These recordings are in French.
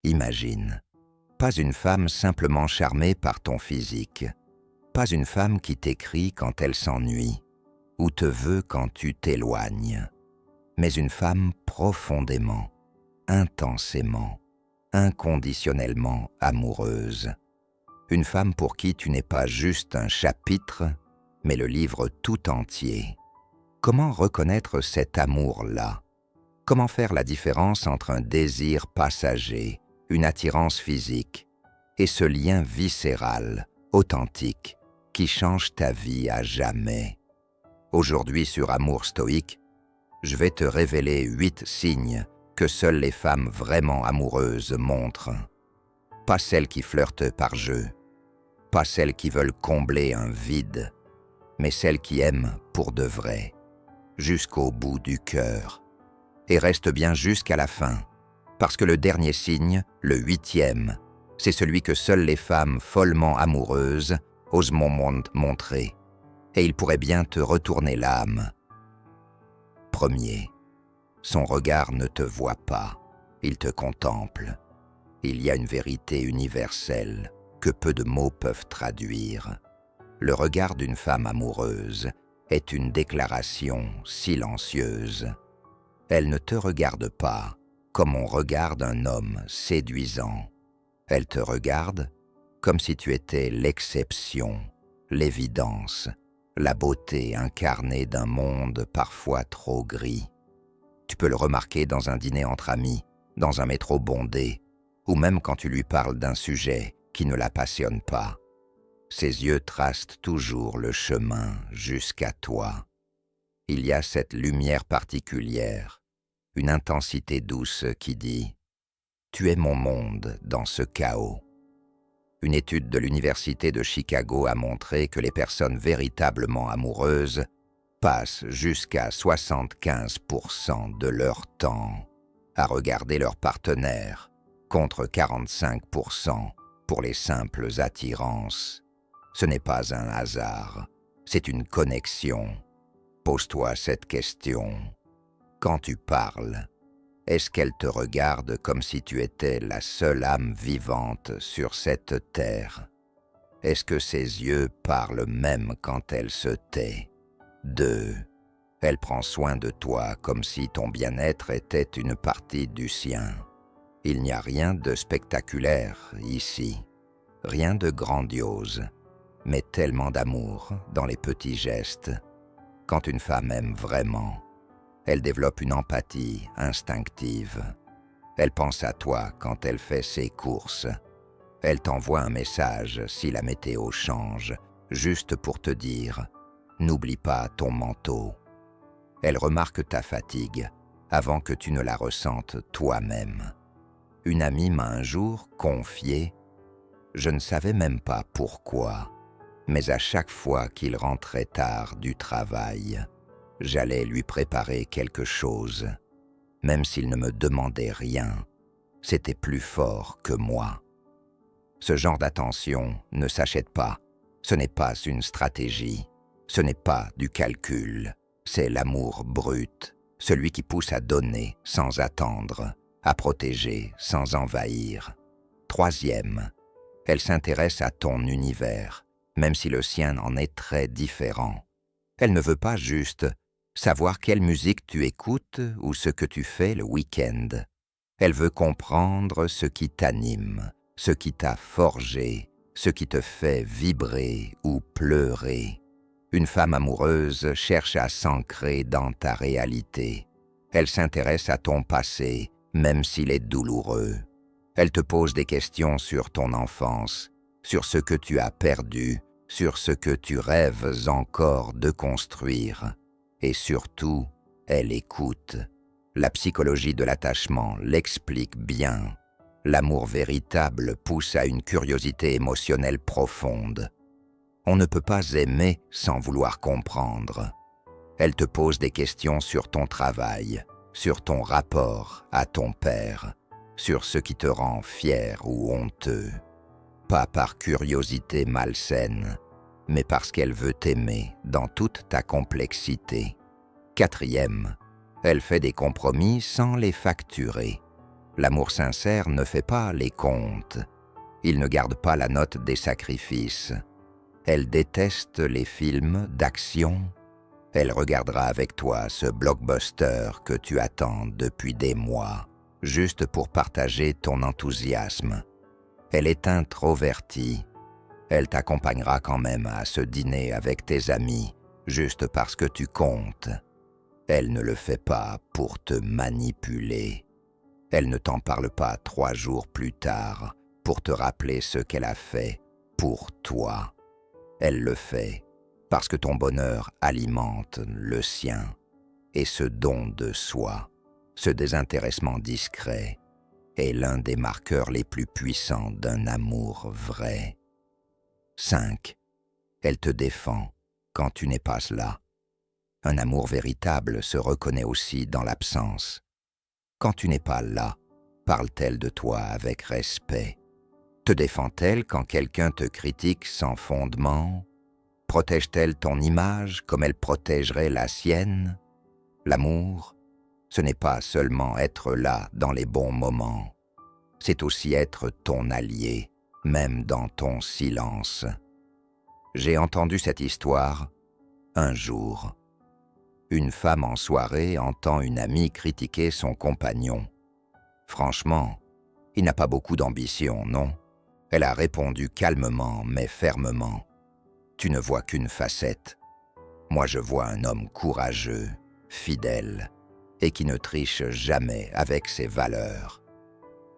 Imagine, pas une femme simplement charmée par ton physique, pas une femme qui t'écrit quand elle s'ennuie, ou te veut quand tu t'éloignes, mais une femme profondément, intensément, inconditionnellement amoureuse. Une femme pour qui tu n'es pas juste un chapitre, mais le livre tout entier. Comment reconnaître cet amour-là? Comment faire la différence entre un désir passager, une attirance physique, et ce lien viscéral, authentique, qui change ta vie à jamais? Aujourd'hui sur Amour Stoïque, je vais te révéler 8 signes que seules les femmes vraiment amoureuses montrent. Pas celles qui flirtent par jeu, pas celles qui veulent combler un vide, mais celles qui aiment pour de vrai, jusqu'au bout du cœur. Et reste bien jusqu'à la fin, parce que le dernier signe, le 8e, c'est celui que seules les femmes follement amoureuses osent montrer, et il pourrait bien te retourner l'âme. Premier, son regard ne te voit pas, il te contemple. Il y a une vérité universelle que peu de mots peuvent traduire. Le regard d'une femme amoureuse est une déclaration silencieuse. Elle ne te regarde pas comme on regarde un homme séduisant. Elle te regarde comme si tu étais l'exception, l'évidence, la beauté incarnée d'un monde parfois trop gris. Tu peux le remarquer dans un dîner entre amis, dans un métro bondé, ou même quand tu lui parles d'un sujet qui ne la passionne pas. Ses yeux tracent toujours le chemin jusqu'à toi. Il y a cette lumière particulière, une intensité douce qui dit « Tu es mon monde dans ce chaos ». Une étude de l'Université de Chicago a montré que les personnes véritablement amoureuses passent jusqu'à 75% de leur temps à regarder leur partenaire, contre 45% pour les simples attirances. Ce n'est pas un hasard, c'est une connexion. Pose-toi cette question. Quand tu parles, est-ce qu'elle te regarde comme si tu étais la seule âme vivante sur cette terre? Est-ce que ses yeux parlent même quand elle se tait? 2. Elle prend soin de toi comme si ton bien-être était une partie du sien. Il n'y a rien de spectaculaire ici, rien de grandiose, mais tellement d'amour dans les petits gestes. Quand une femme aime vraiment, elle développe une empathie instinctive. Elle pense à toi quand elle fait ses courses. Elle t'envoie un message si la météo change, juste pour te dire « N'oublie pas ton manteau ». Elle remarque ta fatigue avant que tu ne la ressentes toi-même. Une amie m'a un jour confié « Je ne savais même pas pourquoi, mais à chaque fois qu'il rentrait tard du travail, j'allais lui préparer quelque chose. Même s'il ne me demandait rien, c'était plus fort que moi. » Ce genre d'attention ne s'achète pas. Ce n'est pas une stratégie. Ce n'est pas du calcul. C'est l'amour brut, celui qui pousse à donner sans attendre, à protéger sans envahir. 3e, elle s'intéresse à ton univers, même si le sien en est très différent. Elle ne veut pas juste savoir quelle musique tu écoutes ou ce que tu fais le week-end. Elle veut comprendre ce qui t'anime, ce qui t'a forgé, ce qui te fait vibrer ou pleurer. Une femme amoureuse cherche à s'ancrer dans ta réalité. Elle s'intéresse à ton passé, même s'il est douloureux. Elle te pose des questions sur ton enfance, sur ce que tu as perdu, sur ce que tu rêves encore de construire. Et surtout, elle écoute. La psychologie de l'attachement l'explique bien. L'amour véritable pousse à une curiosité émotionnelle profonde. On ne peut pas aimer sans vouloir comprendre. Elle te pose des questions sur ton travail, sur ton rapport à ton père, sur ce qui te rend fier ou honteux. Pas par curiosité malsaine, mais parce qu'elle veut t'aimer dans toute ta complexité. 4e, elle fait des compromis sans les facturer. L'amour sincère ne fait pas les comptes. Il ne garde pas la note des sacrifices. Elle déteste les films d'action. Elle regardera avec toi ce blockbuster que tu attends depuis des mois, juste pour partager ton enthousiasme. Elle est introvertie. Elle t'accompagnera quand même à ce dîner avec tes amis, juste parce que tu comptes. Elle ne le fait pas pour te manipuler. Elle ne t'en parle pas 3 jours plus tard pour te rappeler ce qu'elle a fait pour toi. Elle le fait parce que ton bonheur alimente le sien. Et ce don de soi, ce désintéressement discret, est l'un des marqueurs les plus puissants d'un amour vrai. 5. Elle te défend quand tu n'es pas là. Un amour véritable se reconnaît aussi dans l'absence. Quand tu n'es pas là, parle-t-elle de toi avec respect? Te défend-elle quand quelqu'un te critique sans fondement? Protège-t-elle ton image comme elle protégerait la sienne? L'amour, ce n'est pas seulement être là dans les bons moments. C'est aussi être ton allié, même dans ton silence. J'ai entendu cette histoire un jour. Une femme en soirée entend une amie critiquer son compagnon. Franchement, il n'a pas beaucoup d'ambition, non? Elle a répondu calmement mais fermement. Tu ne vois qu'une facette. Moi je vois un homme courageux, fidèle, et qui ne triche jamais avec ses valeurs.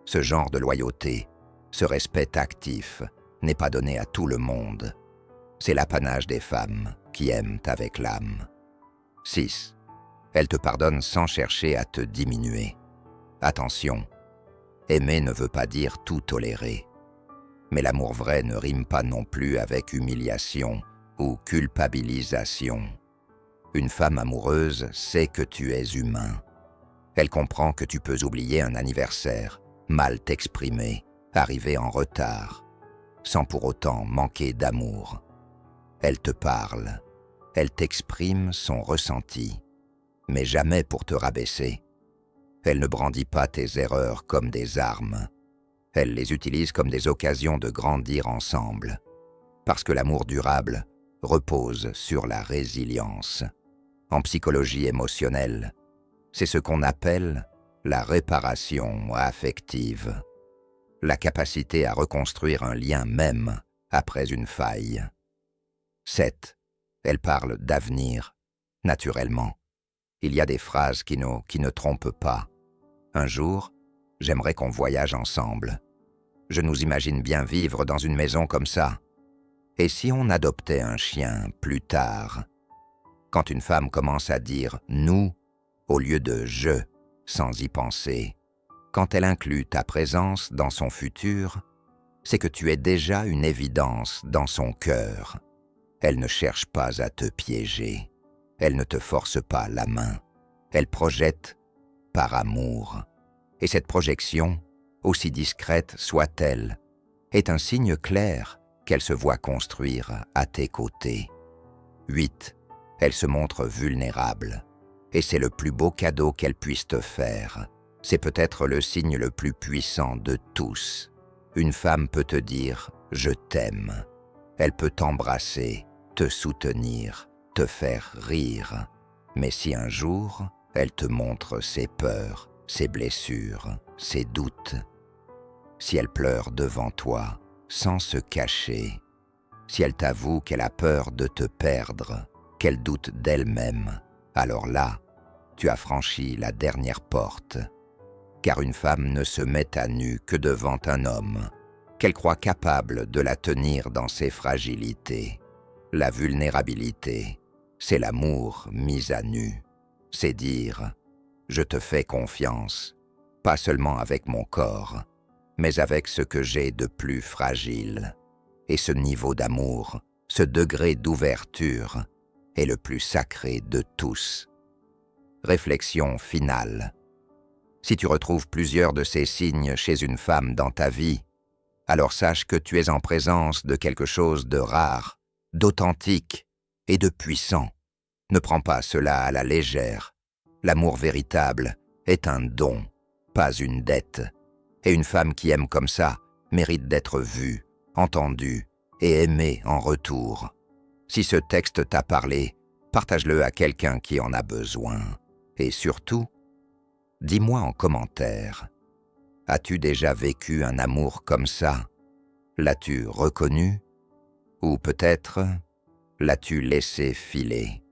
Ce genre de loyauté, ce respect actif, n'est pas donné à tout le monde. C'est l'apanage des femmes qui aiment avec l'âme. 6. Elle te pardonne sans chercher à te diminuer. Attention, aimer ne veut pas dire tout tolérer. Mais l'amour vrai ne rime pas non plus avec humiliation ou culpabilisation. Une femme amoureuse sait que tu es humain. Elle comprend que tu peux oublier un anniversaire, mal t'exprimer, arriver en retard, sans pour autant manquer d'amour. Elle te parle, elle t'exprime son ressenti, mais jamais pour te rabaisser. Elle ne brandit pas tes erreurs comme des armes. Elle les utilise comme des occasions de grandir ensemble, parce que l'amour durable repose sur la résilience. En psychologie émotionnelle, c'est ce qu'on appelle la réparation affective, la capacité à reconstruire un lien même après une faille. 7. Elle parle d'avenir, naturellement. Il y a des phrases qui ne trompent pas. Un jour, j'aimerais qu'on voyage ensemble. Je nous imagine bien vivre dans une maison comme ça. Et si on adoptait un chien plus tard? Quand une femme commence à dire « nous » au lieu de « je » sans y penser, quand elle inclut ta présence dans son futur, c'est que tu es déjà une évidence dans son cœur. Elle ne cherche pas à te piéger. Elle ne te force pas la main. Elle projette par amour. Et cette projection, aussi discrète soit-elle, est un signe clair qu'elle se voit construire à tes côtés. 8. Elle se montre vulnérable. Et c'est le plus beau cadeau qu'elle puisse te faire. C'est peut-être le signe le plus puissant de tous. Une femme peut te dire « je t'aime ». Elle peut t'embrasser, te soutenir, te faire rire. Mais si un jour, elle te montre ses peurs, ses blessures, ses doutes, si elle pleure devant toi, sans se cacher, si elle t'avoue qu'elle a peur de te perdre, qu'elle doute d'elle-même, alors là, tu as franchi la dernière porte. Car une femme ne se met à nu que devant un homme, qu'elle croit capable de la tenir dans ses fragilités. La vulnérabilité, c'est l'amour mis à nu. C'est dire « je te fais confiance, pas seulement avec mon corps, mais avec ce que j'ai de plus fragile. » Et ce niveau d'amour, ce degré d'ouverture, est le plus sacré de tous. Réflexion finale. Si tu retrouves plusieurs de ces signes chez une femme dans ta vie, alors sache que tu es en présence de quelque chose de rare, d'authentique et de puissant. Ne prends pas cela à la légère. L'amour véritable est un don, pas une dette. Et une femme qui aime comme ça mérite d'être vue, entendue et aimée en retour. Si ce texte t'a parlé, partage-le à quelqu'un qui en a besoin. Et surtout, dis-moi en commentaire, as-tu déjà vécu un amour comme ça? L'as-tu reconnu? Ou peut-être l'as-tu laissé filer?